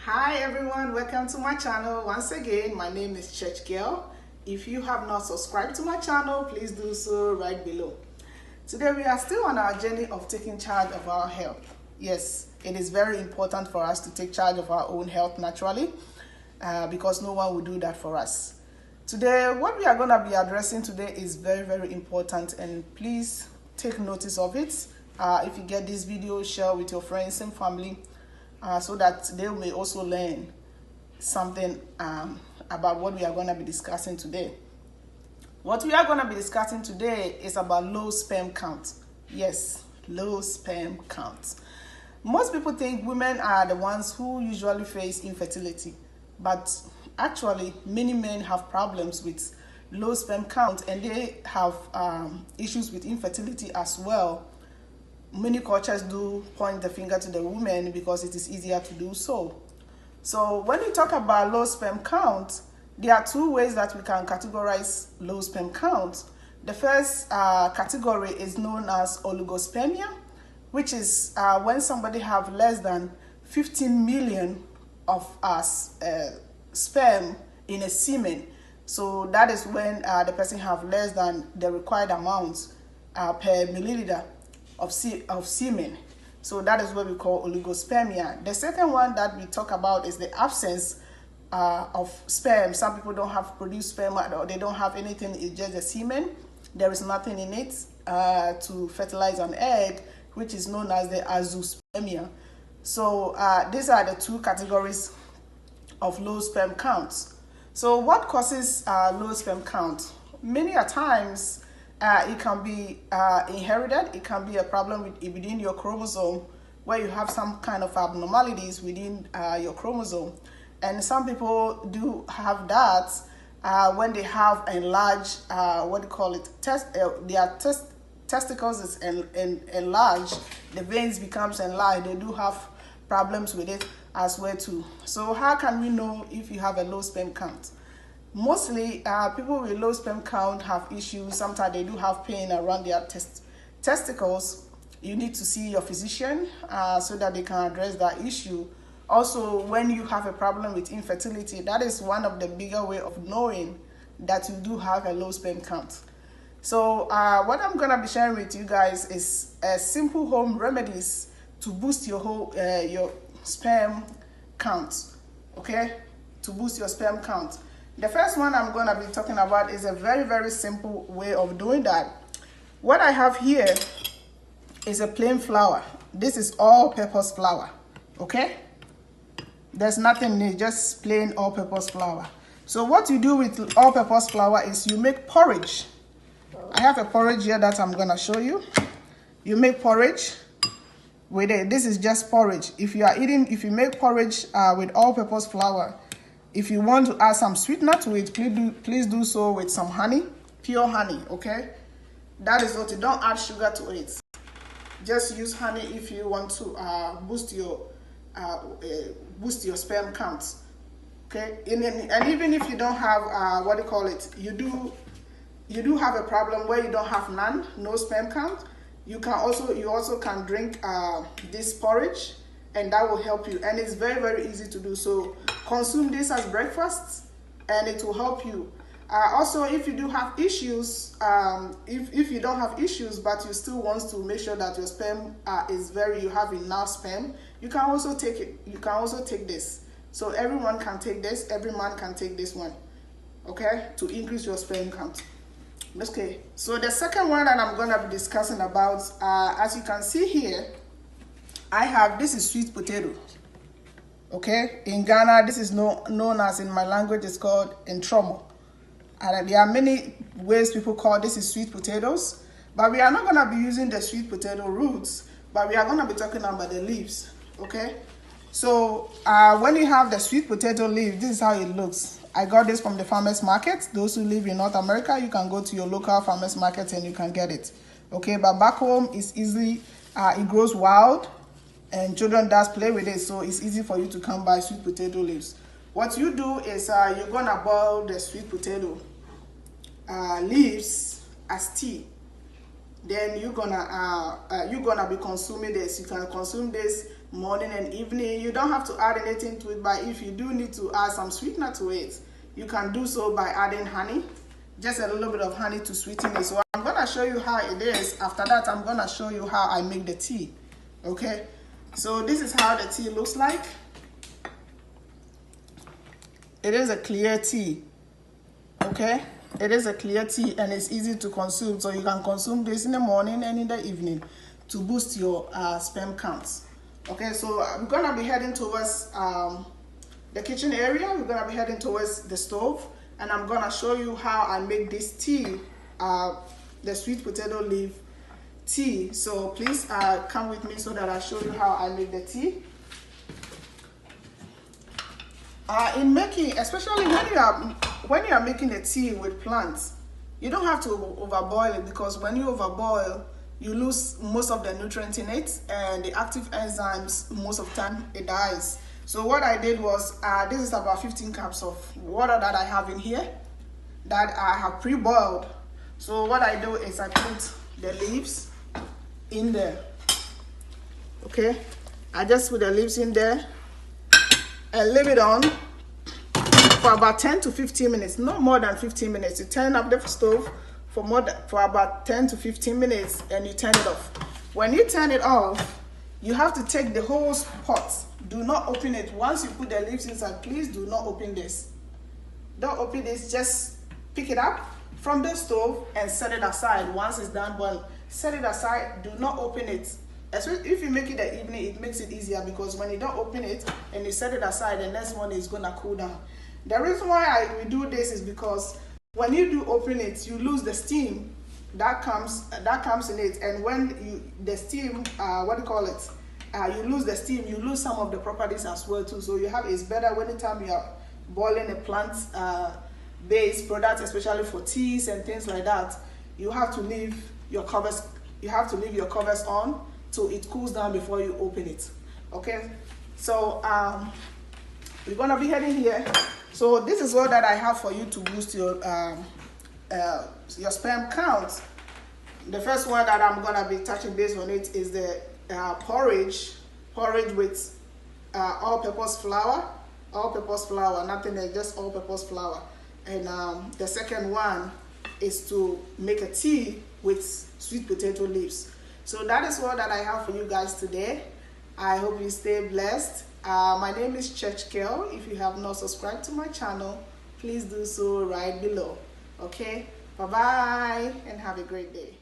Hi everyone, welcome to my channel. Once again, my name is Church Girl. If you have not subscribed to my channel, please do so right below. Today we are still on our journey of taking charge of our health. Yes, it is very important for us to take charge of our own health naturally because no one will do that for us. Today, what we are going to be addressing today is very important, and please take notice of it. If you get this video, share with your friends and family so that they may also learn something about what we are going to be discussing today. What we are going to be discussing today is about low sperm count. Yes, low sperm count. Most people think women are the ones who usually face infertility, but actually many men have problems with low sperm count, and they have issues with infertility as well. Many cultures do point the finger to the women because it is easier to do so. So when we talk about low sperm count, there are two ways that we can categorize low sperm count. The first category is known as oligospermia, which is when somebody have less than 15 million of sperm in a semen. So that is when the person have less than the required amount per milliliter of semen. So that is what we call oligospermia. The second one that we talk about is the absence of sperm. Some people don't have produced sperm, or they don't have anything, it's just the semen. There is nothing in it to fertilize an egg, which is known as the azoospermia. So these are the two categories of low sperm counts. So what causes low sperm count? Many a times it can be inherited. It can be a problem within your chromosome, where you have some kind of abnormalities within your chromosome. And some people do have that when they have enlarged, their testicles is enlarged, the veins becomes enlarged. They do have problems with it as well too. So how can we know if you have a low sperm count? Mostly people with low sperm count have issues. Sometimes they do have pain around their testicles. You need to see your physician so that they can address that issue. Also, when you have a problem with infertility, that is one of the bigger way of knowing that you do have a low sperm count. So what I'm going to be sharing with you guys is simple home remedies to boost your sperm count, okay? To boost your sperm count. The first one I'm going to be talking about is a very simple way of doing that. What I have here is a plain flour. This is all-purpose flour, okay? There's nothing in it, just plain all-purpose flour. So what you do with all-purpose flour is you make porridge. I have a porridge here that I'm going to show you. You make porridge with it. This is just porridge. If you make porridge with all-purpose flour, if you want to add some sweetener to it, please do so with some honey, pure honey, okay? That is what you don't add sugar to it. Just use honey if you want to boost your sperm count, okay? And even if you don't have you do have a problem where you don't have no sperm count, you also can drink this porridge, and that will help you. And it's very easy to do. So consume this as breakfast, and it will help you. Also, if you do have issues, if you don't have issues but you still want to make sure that your sperm you have enough sperm, you can also take it. You can also take this. So everyone can take this. Every man can take this one, okay, to increase your sperm count. Okay. So the second one that I'm going to be discussing about, as you can see here, this is sweet potato. Okay, in Ghana, this is known as, in my language, it's called entromo. And there are many ways people call this is sweet potatoes, but we are not going to be using the sweet potato roots, but we are going to be talking about the leaves. Okay, so when you have the sweet potato leaf, this is how it looks. I got this from the farmers market. Those who live in North America, you can go to your local farmers market and you can get it. Okay, but back home it's easy. It grows wild, and children does play with it, so it's easy for you to come by sweet potato leaves. What you do is you're gonna boil the sweet potato leaves as tea. Then you're gonna be consuming this. You can consume this morning and evening. You don't have to add anything to it, but if you do need to add some sweetener to it, you can do so by adding honey, just a little bit of honey to sweeten it. So I'm going to show you how it is. After that, I'm going to show you how I make the tea. Okay, so this is how the tea looks like. It is a clear tea. Okay, it is a clear tea and it's easy to consume, so you can consume this in the morning and in the evening to boost your sperm counts. Okay, so I'm gonna be heading towards the kitchen area. We're gonna be heading towards the stove, and I'm gonna show you how I make this tea, the sweet potato leaf tea. So please come with me so that I show you how I make the tea. In making, especially when you are making a tea with plants, you don't have to overboil it, because when you overboil, you lose most of the nutrients in it, and the active enzymes, most of the time it dies. So what I did was, this is about 15 cups of water that I have in here that I have pre-boiled. So what I do is I put the leaves in there. Okay, I just put the leaves in there and leave it on for about 10 to 15 minutes, not more than 15 minutes. You turn up the stove for about 10 to 15 minutes and you turn it off. When you turn it off, you have to take the whole pot. Do not open it. Once you put the leaves inside, please do not open this. Don't open this, just pick it up from the stove and set it aside. Once it's done boiling, set it aside. Do not open it. Especially if you make it the evening, it makes it easier, because when you don't open it and you set it aside, the next one is gonna cool down. The reason why we do this is because when you do open it, you lose the steam that comes in it, and when the steam, you lose the steam, you lose some of the properties as well too. So it's better anytime you are boiling a plant-based product, especially for teas and things like that, you have to leave your covers. You have to leave your covers on so it cools down before you open it. Okay, so we're gonna be heading here. So this is all that I have for you to boost your sperm count. The first one that I'm gonna be touching base on it is the porridge with all-purpose flour, nothing else, just all-purpose flour. And the second one is to make a tea with sweet potato leaves. So that is all that I have for you guys today. I hope you stay blessed. My name is Church Girl. If you have not subscribed to my channel, please do so right below. Okay, bye-bye and have a great day.